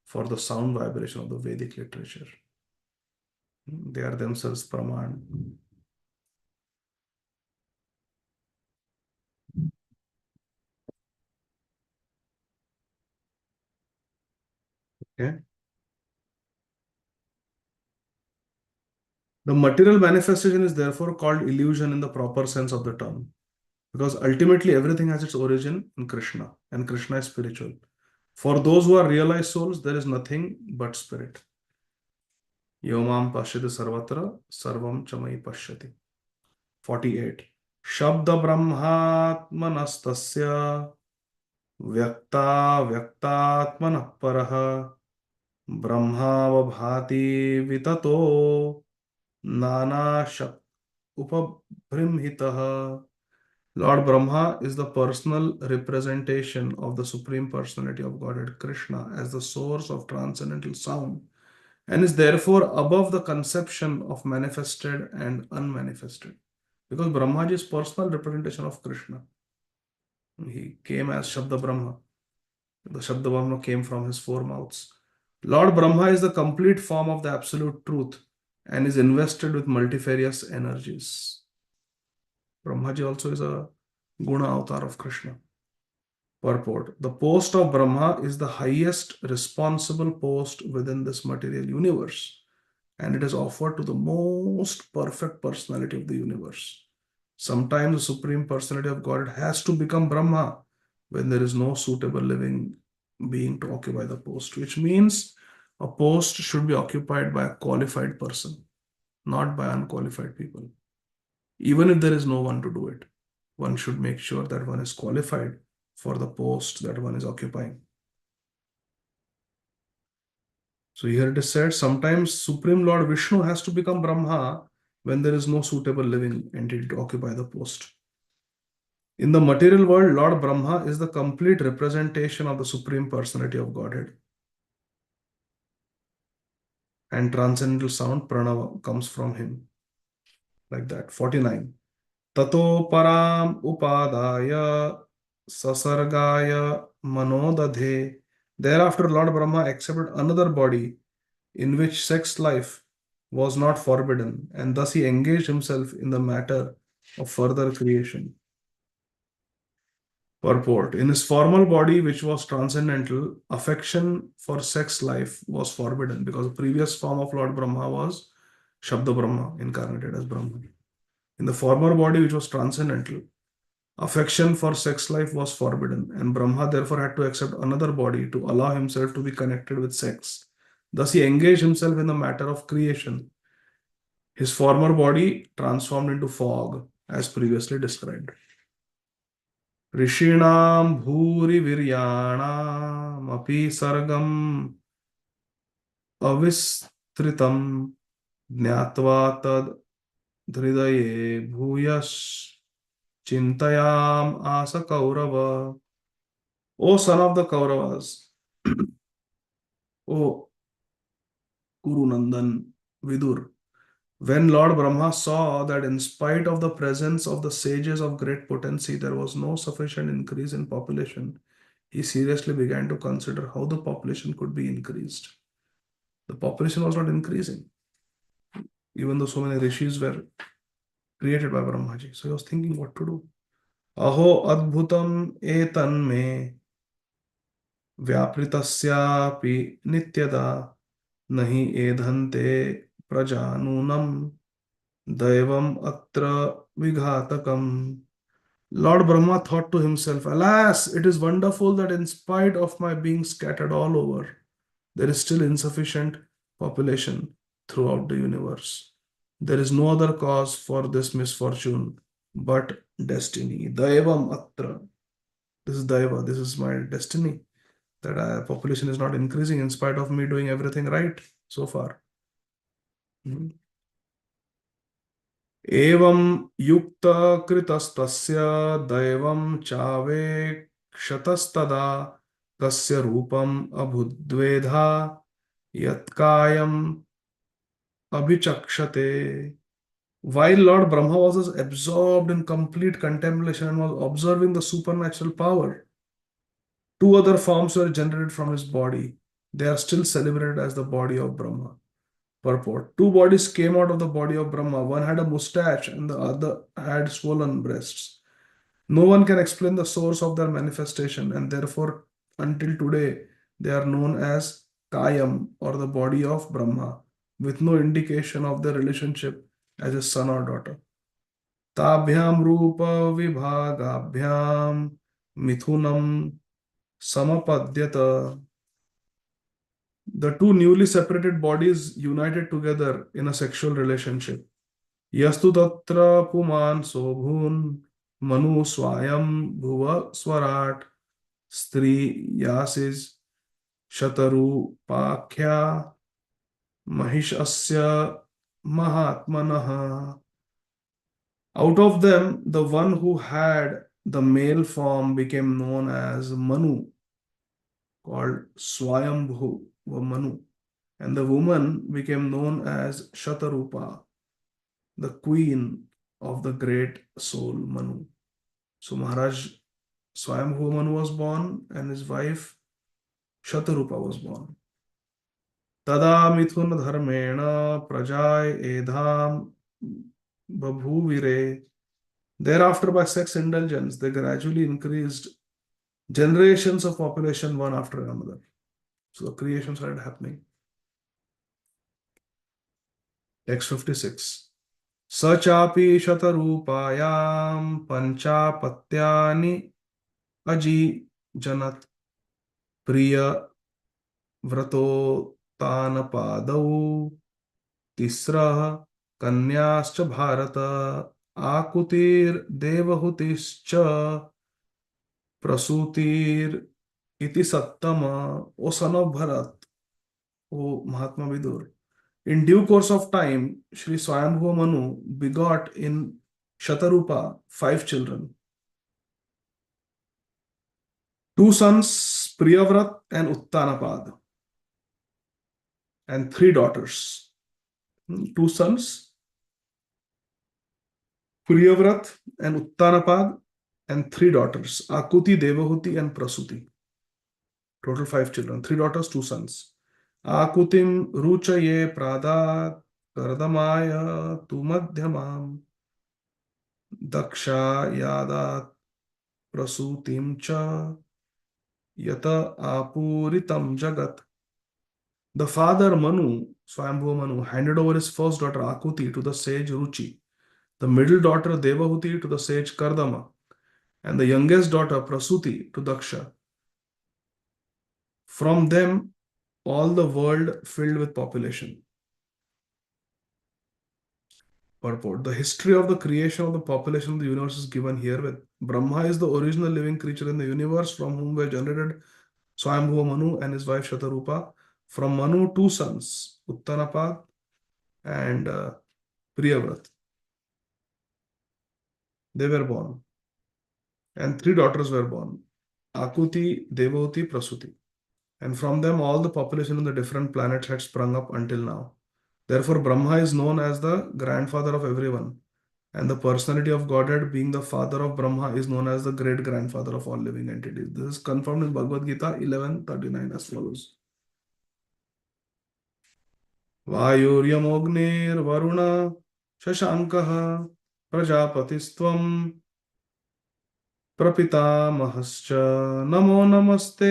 for the sound vibration of the Vedic literature. They are themselves Praman. Okay? The material manifestation is therefore called illusion in the proper sense of the term, because ultimately everything has its origin in Krishna, and Krishna is spiritual. For those who are realized souls, there is nothing but spirit. Yomam pashyati sarvatra sarvam chamai pashyati. 48. Shabda brahmatmanastasya vyakta vyaktatmanah paraha brahma vabhati vitato nana shak upabrimhitaha. Lord Brahma is the personal representation of the Supreme Personality of Godhead Krishna as the source of transcendental sound, and is therefore above the conception of manifested and unmanifested. Because Brahmaji is personal representation of Krishna. He came as Shabda Brahma. The Shabda Brahma came from his four mouths. Lord Brahma is the complete form of the absolute truth and is invested with multifarious energies. Brahmaji also is a Guna avatar of Krishna. Purport. The post of Brahma is the highest responsible post within this material universe, and it is offered to the most perfect personality of the universe. Sometimes the Supreme Personality of God has to become Brahma when there is no suitable living being to occupy the post, which means a post should be occupied by a qualified person, not by unqualified people. Even if there is no one to do it, one should make sure that one is qualified for the post that one is occupying. So here it is said, sometimes Supreme Lord Vishnu has to become Brahma when there is no suitable living entity to occupy the post. In the material world, Lord Brahma is the complete representation of the Supreme Personality of Godhead. And transcendental sound, Pranava, comes from him. Like that. 49. Tato param upadaya sasargaya manodadhe. Thereafter, Lord Brahma accepted another body in which sex life was not forbidden, and thus he engaged himself in the matter of further creation. Purport. In his formal body, which was transcendental, affection for sex life was forbidden because the previous form of Lord Brahma was Shabda Brahma, incarnated as Brahman. In the former body, which was transcendental, affection for sex life was forbidden, and Brahma therefore had to accept another body to allow himself to be connected with sex. Thus, he engaged himself in the matter of creation. His former body transformed into fog, as previously described. ऋषीणां भूरिवीर्याणामपि सर्गम् अविस्तृतं ज्ञात्वा तद् हृदये भूयश्चिन्तयाम आस Kaurava. O son of the Kauravas, O Kuru Nandan Vidur, when Lord Brahma saw that in spite of the presence of the sages of great potency, there was no sufficient increase in population, he seriously began to consider how the population could be increased. The population was not increasing, even though so many rishis were created by Brahmaji. So he was thinking what to do. Aho adbhutam etan me vyapritasyapi nityada nahi edhante prajanunam Daivam atra vighatakam. Lord Brahma thought to himself, alas, it is wonderful that in spite of my being scattered all over, there is still insufficient population throughout the universe. There is no other cause for this misfortune but destiny. Daivam atra. This is Daiva, this is my destiny. That population is not increasing in spite of me doing everything right so far. एवं युक्त कृतस्तस्य दैवं चावेक्षतस्तदा तस्य रूपम् अभुद्वेधा यत्कायम् अभिचक्षते. While Lord Brahma was absorbed in complete contemplation and was observing the supernatural power, two other forms were generated from his body. They are still celebrated as the body of Brahma. Purport: two bodies came out of the body of Brahma. One had a mustache and the other had swollen breasts. No one can explain the source of their manifestation, and therefore, until today, they are known as Kayam, or the body of Brahma, with no indication of their relationship as a son or daughter. ताभ्याम रूप विभागाभ्याम मिथुनम समपद्यत. The two newly separated bodies united together in a sexual relationship. Yastu tatra puman sobhun manu swayam bhuva swarat stri yasis shataru pakhya mahish asya mahatmanaha. Out of them, the one who had the male form became known as Manu, called Swayambhu or Manu, and the woman became known as Shatarupa, the queen of the great soul Manu. So Maharaj Swayambhu Manu was born, and his wife Shatarupa was born. Tada mithun dharmena prajay edham babhuvire. Thereafter, by sex indulgence, they gradually increased generations of population one after another. So the creation started happening. Text 56. Sachapi shatarupayam panchapatyani aji janat priya vrato tanapadau tisrah kanyascha bharata akutir devahutischa prasutir iti sattama. O son of Bharat, O Mahatma Vidur, in due course of time, Sri Swayambhu Manu begot in Shatarupa 5 children. 2 sons, Priyavrat and Uttanapad, and 3 daughters. 2 sons, Priyavrat and Uttanapad, and 3 daughters, Akuti, Devahuti, and Prasuti. Total 5 children, 3 daughters, 2 sons. Akutim ruchaye pradat kardamaya tu madhyamam daksha yadat prasutim cha yata apuritam jagat. The father Manu, Swayambhu Manu, handed over his first daughter Akuti to the sage Ruchi, the middle daughter Devahuti to the sage Kardama, and the youngest daughter Prasuti to Daksha. From them, all the world filled with population. Purport: the history of the creation of the population of the universe is given herewith. Brahma is the original living creature in the universe, from whom were generated Swayambhu Manu and his wife Shatarupa. From Manu, 2 sons, Uttanapad and Priyavrat, they were born, and 3 daughters were born, Akuti, Devahuti, Prasuti. And from them, all the population on the different planets had sprung up until now. Therefore, Brahma is known as the grandfather of everyone, and the personality of Godhead, being the father of Brahma, is known as the great grandfather of all living entities. This is confirmed in Bhagavad Gita 11:39 as follows. वायुर्यमोऽग्निर्वरुण शशाङ्कः प्रजापतिस्त्वं प्रपितामहश्च नमो नमस्ते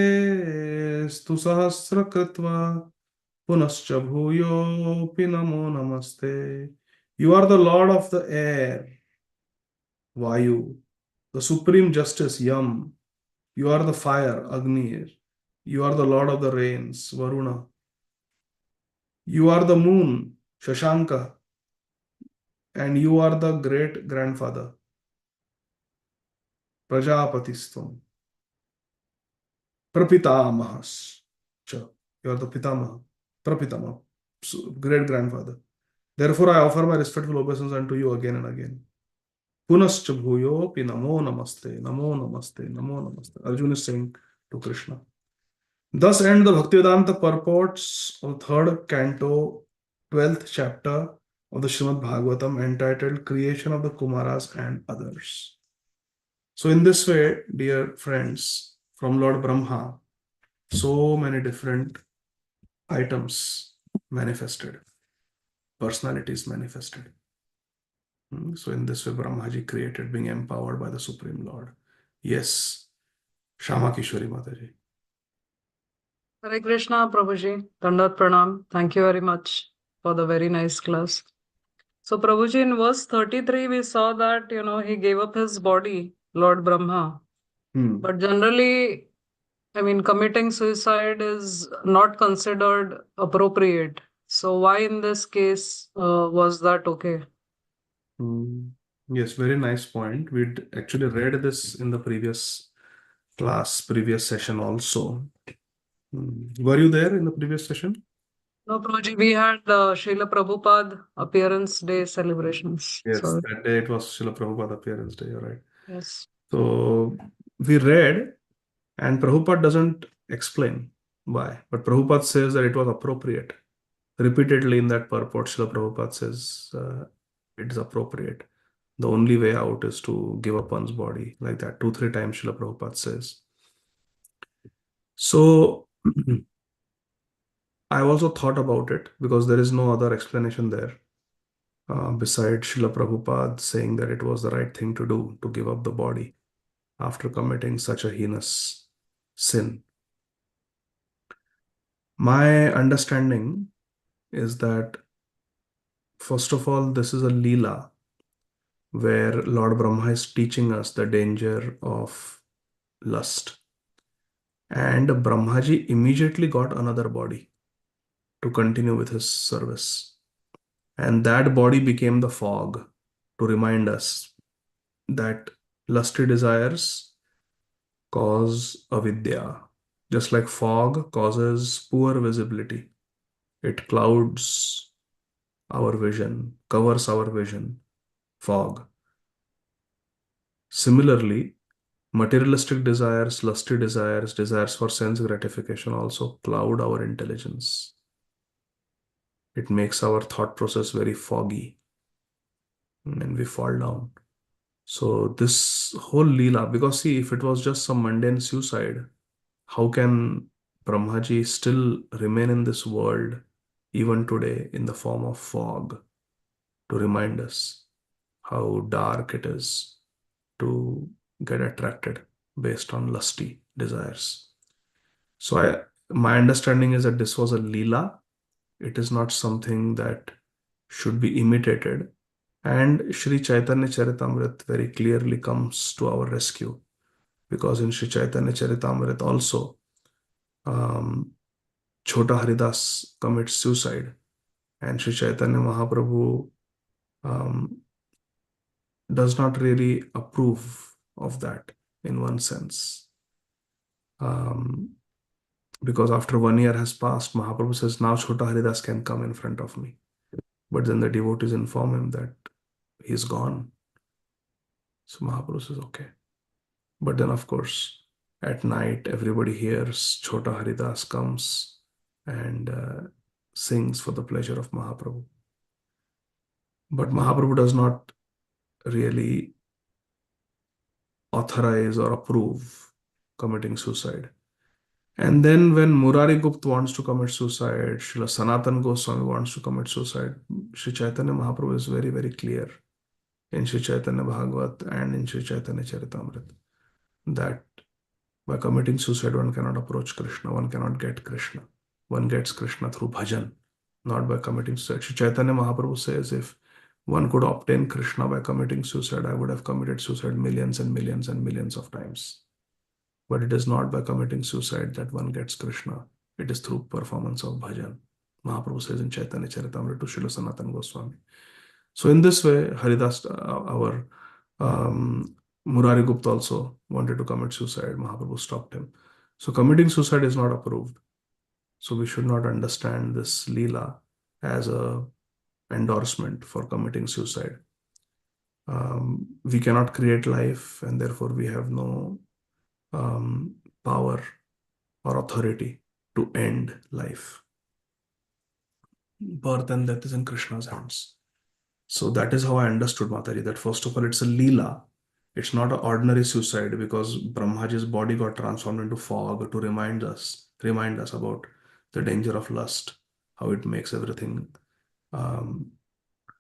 स्तु सहस्रकृत्वा पुनश्च भूयोऽपि नमो नमस्ते. You are the Lord of the air, Vayu, the supreme justice, Yam. You are the fire, Agni. You are the Lord of the rains, Varuna. You are the moon, Shashanka, and you are the great grandfather, Prajapatistam. Prapitamahas. You are the Pitamaha, Prapitama, great grandfather. Therefore, I offer my respectful obeisance unto you again and again. Punascha bhuyopi namo namaste, namo namaste, namo namaste. Arjuna is saying to Krishna. Thus end the Bhaktivedanta purports of third canto, 12th chapter of the Srimad Bhagavatam entitled Creation of the Kumaras and Others. So in this way, dear friends, from Lord Brahma, so many different items manifested, personalities manifested. So in this way, Brahmaji created, being empowered by the Supreme Lord. Yes, Shama Kishori Mataji. Hare Krishna, Prabhuji. Dandat Pranam. Thank you very much for the very nice class. So, Prabhuji, in verse 33, we saw that, he gave up his body, Lord Brahma. But generally, committing suicide is not considered appropriate. So, why in this case was that okay? Yes, very nice point. We'd actually read this in the previous class, previous session also. Were you there in the previous session? No, Prabhuji, we had Srila Prabhupada appearance day celebrations. Yes, Sorry. that day it was Srila Prabhupada appearance day, you're right. Yes. So we read, and Prabhupada doesn't explain why, but Prabhupada says that it was appropriate. Repeatedly in that purport, Srila Prabhupada says it is appropriate. The only way out is to give up one's body, like that. 2-3 times Srila Prabhupada says. So I also thought about it because there is no other explanation there besides Srila Prabhupada saying that it was the right thing to do to give up the body after committing such a heinous sin. My understanding is that, first of all, this is a Leela where Lord Brahma is teaching us the danger of lust. And Brahmaji immediately got another body to continue with his service. And that body became the fog to remind us that lusty desires cause avidya. Just like fog causes poor visibility, it clouds our vision, covers our vision, fog. Similarly, materialistic desires, lusty desires, desires for sense gratification also cloud our intelligence. It makes our thought process very foggy and we fall down. So this whole Leela, because see, if it was just some mundane suicide, how can Brahmaji still remain in this world even today in the form of fog to remind us how dark it is to get attracted based on lusty desires? So my understanding is that this was a Leela. It is not something that should be imitated. And Sri Chaitanya Charitamrita very clearly comes to our rescue, because in Sri Chaitanya Charitamrita also, Chota Haridas commits suicide, and Sri Chaitanya Mahaprabhu does not really approve of that in one sense. Because after 1 year has passed, Mahaprabhu says, now Chota Haridas can come in front of me. But then the devotees inform him that he's gone. So Mahaprabhu says, okay. But then, of course, at night, everybody hears Chota Haridas comes and sings for the pleasure of Mahaprabhu. But Mahaprabhu does not really authorize or approve committing suicide. And then when Murari Gupta wants to commit suicide, Srila Sanatan Goswami wants to commit suicide, Sri Chaitanya Mahaprabhu is very, very clear in Sri Chaitanya Bhagavat and in Sri Chaitanya Charitamrita that by committing suicide, one cannot approach Krishna, one cannot get Krishna. One gets Krishna through bhajan, not by committing suicide. Sri Chaitanya Mahaprabhu says, if one could obtain Krishna by committing suicide, I would have committed suicide millions and millions and millions of times. But it is not by committing suicide that one gets Krishna. It is through performance of bhajan. Mahaprabhu says in Chaitanya Charitamrita to Srila Sanatan Goswami. So in this way, Haridas, our Murari Gupta also wanted to commit suicide. Mahaprabhu stopped him. So committing suicide is not approved. So we should not understand this Leela as a endorsement for committing suicide. We cannot create life, and therefore we have no power or authority to end life. Birth and death is in Krishna's hands. So that is how I understood, Mataji, that first of all, it's a Leela. It's not an ordinary suicide, because Brahmaji's body got transformed into fog to remind us about the danger of lust, how it makes everything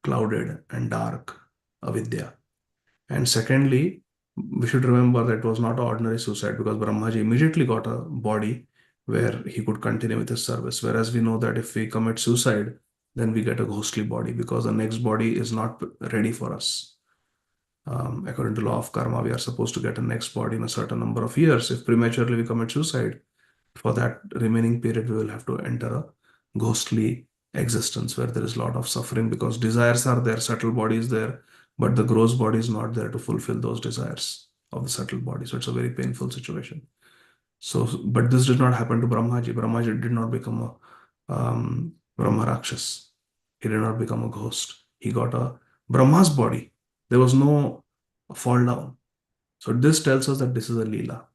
clouded and dark, avidya. And secondly, we should remember that it was not an ordinary suicide, because Brahmaji immediately got a body where he could continue with his service. Whereas we know that if we commit suicide, then we get a ghostly body, because the next body is not ready for us. According to law of karma, we are supposed to get a next body in a certain number of years. If prematurely we commit suicide, for that remaining period, we will have to enter a ghostly existence where there is a lot of suffering, because desires are there, subtle body is there, but the gross body is not there to fulfill those desires of the subtle body. So it's a very painful situation. So, but this did not happen to Brahmaji. Brahmaji did not become a Brahma Rakshas. He did not become a ghost. He got a Brahma's body. There was no fall down. So this tells us that this is a Leela.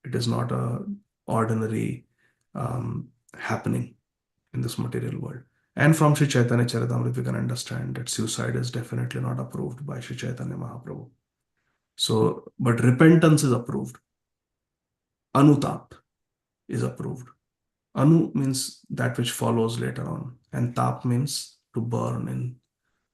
It is not a ordinary happening in this material world. And from Sri Chaitanya Charitamrita, we can understand that suicide is definitely not approved by Sri Chaitanya Mahaprabhu. So, but repentance is approved. Anutap is approved. Anu means that which follows later on, and tap means to burn in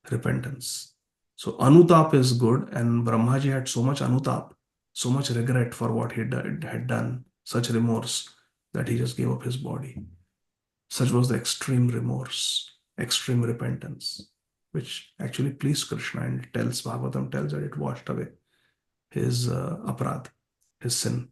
repentance. So anutap is good, and Brahmaji had so much anutap, so much regret for what he had done, such remorse, that he just gave up his body. Such was the extreme remorse, extreme repentance, which actually pleased Krishna, and Bhagavatam tells that it washed away his aparadh, his sin.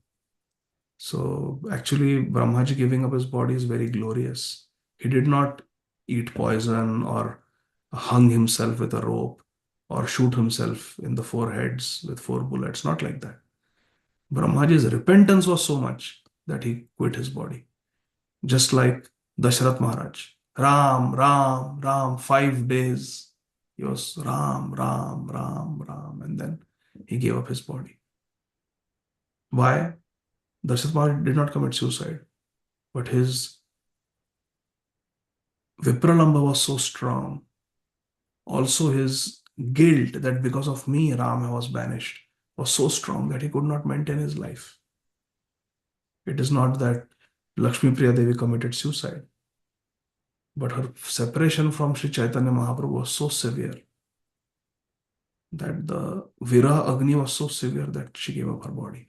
So actually, Brahmaji giving up his body is very glorious. He did not eat poison or hung himself with a rope or shoot himself in the foreheads with 4 bullets. Not like that. Brahmaji's repentance was so much that he quit his body. Just like Dashrath Maharaj. Ram, Ram, Ram, 5 days. He was Ram, Ram, Ram, Ram. And then he gave up his body. Why? Dashrath Maharaj did not commit suicide, but his Vipralamba was so strong. Also, his guilt that because of me, Rama was banished was so strong that he could not maintain his life. It is not that Lakshmi Priya Devi committed suicide, but her separation from Sri Chaitanya Mahaprabhu was so severe that the Viraha Agni was so severe that she gave up her body.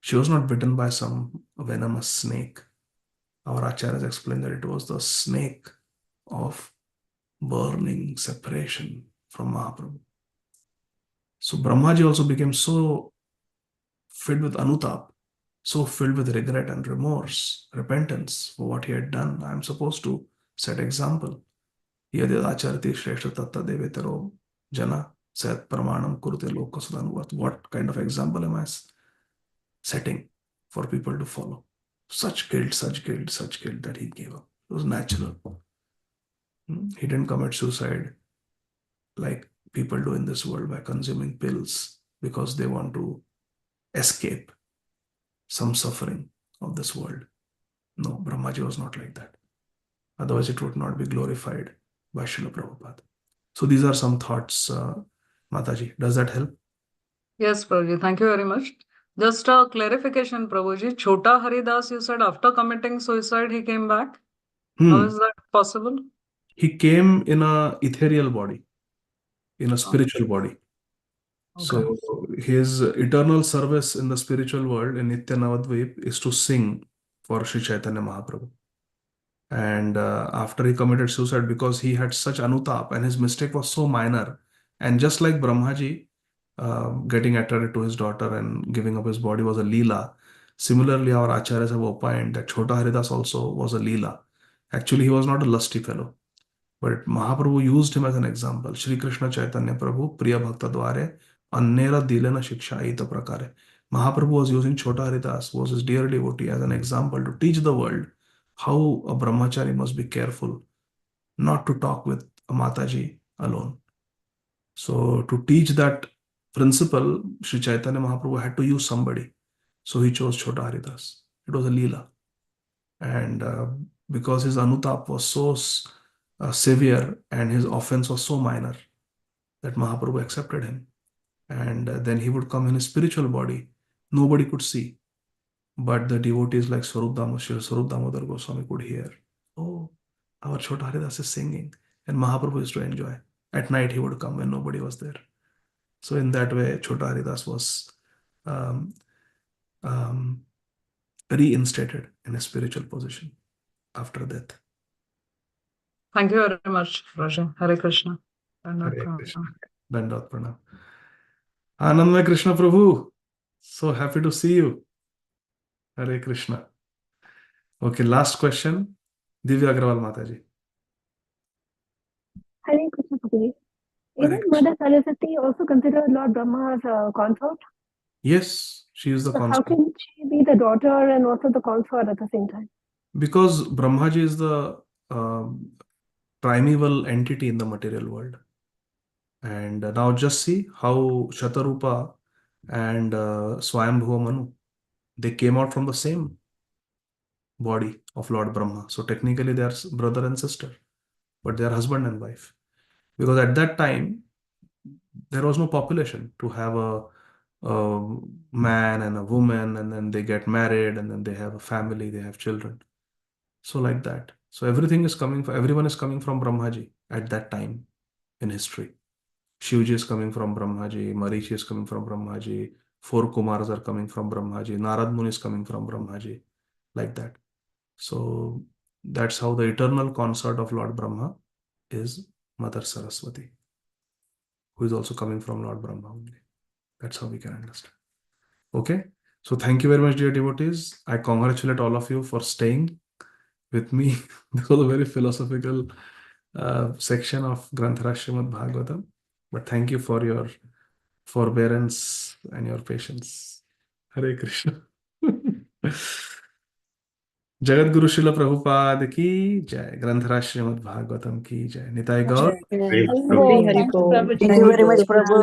She was not bitten by some venomous snake. Our acharyas explained that it was the snake of burning separation from Mahaprabhu. So Brahmaji also became so filled with anutap, so filled with regret and remorse, repentance for what he had done. I am supposed to set example. Yadidacharati shreshta tatta devetaro jana sat pramanam kurute lokasadanuvat. What kind of example am I setting for people to follow? Such guilt that he gave up. It was natural. He didn't commit suicide like people do in this world by consuming pills because they want to escape some suffering of this world. No, Brahmaji was not like that. Otherwise, it would not be glorified by Srila Prabhupada. So these are some thoughts, Mataji. Does that help? Yes, Prabhuji. Thank you very much. Just a clarification, Prabhuji. Chota Haridas, you said after committing suicide, he came back. How is that possible? He came in a ethereal body, in a spiritual body. Okay. So his eternal service in the spiritual world in Nitya Navadvip is to sing for Sri Chaitanya Mahaprabhu. And after he committed suicide, because he had such anutap and his mistake was so minor, and just like Brahmaji getting attracted to his daughter and giving up his body was a Leela, similarly our acharyas have opined that Chota Haridas also was a Leela. Actually, he was not a lusty fellow, but Mahaprabhu used him as an example. Shri Krishna Chaitanya Prabhu, Priya Bhakta Dware, Annera Dilena Shiksha Ita Prakare. Mahaprabhu was using Chota Haridas, was his dear devotee, as an example to teach the world how a brahmachari must be careful not to talk with a Mataji alone. So to teach that principle, Sri Chaitanya Mahaprabhu had to use somebody. So he chose Chota Haridas. It was a Leela. And because his Anutap was so severe and his offense was so minor, that Mahaprabhu accepted him. And then he would come in his spiritual body. Nobody could see. But the devotees like Swarup Damodar Goswami could hear, oh, our Chota Haridas is singing. And Mahaprabhu used to enjoy. At night he would come when nobody was there. So in that way, Chota Haridas was um, um, reinstated in a spiritual position after death. Thank you very much, Raja. Hare Krishna. Hare Krishna. Dandavat Pranam. Anandmay Krishna Prabhu. So happy to see you. Hare Krishna. Okay, last question. Divya Agrawal Mataji. Hare Krishna Prabhuji. Hare Isn't Krishna. Mother Saraswati also considered Lord Brahma's consort? Yes, she is the So how consort. can she be the daughter and also the consort at the same time? Because Brahmaji is the primeval entity in the material world. And now just see how Shatarupa and Swayambhuva Manu, they came out from the same body of Lord Brahma. So technically they are brother and sister, but they are husband and wife. Because at that time, there was no population to have a man and a woman, and then they get married, and then they have a family, they have children. So like that. So everyone is coming from Brahmaji at that time in history. Shivji is coming from Brahmaji, Marichi is coming from Brahmaji, 4 Kumars are coming from Brahmaji, Narad Muni is coming from Brahmaji, like that. So that's how the eternal consort of Lord Brahma is Mother Saraswati, who is also coming from Lord Brahma only. That's how we can understand. Okay. So thank you very much, dear devotees. I congratulate all of you for staying with me. This was a very philosophical section of Granthara Srimad Bhagavatam. But thank you for your forbearance and your patience. Hare Krishna. Jagat Guru शिल प्रभुपाद की जय. ग्रंथराज श्रीमद् भागवतम की जय. निताय गौर. Hare Om. Hari Thank you, Bol. Prabhuji. Thank you very much, Prabhu.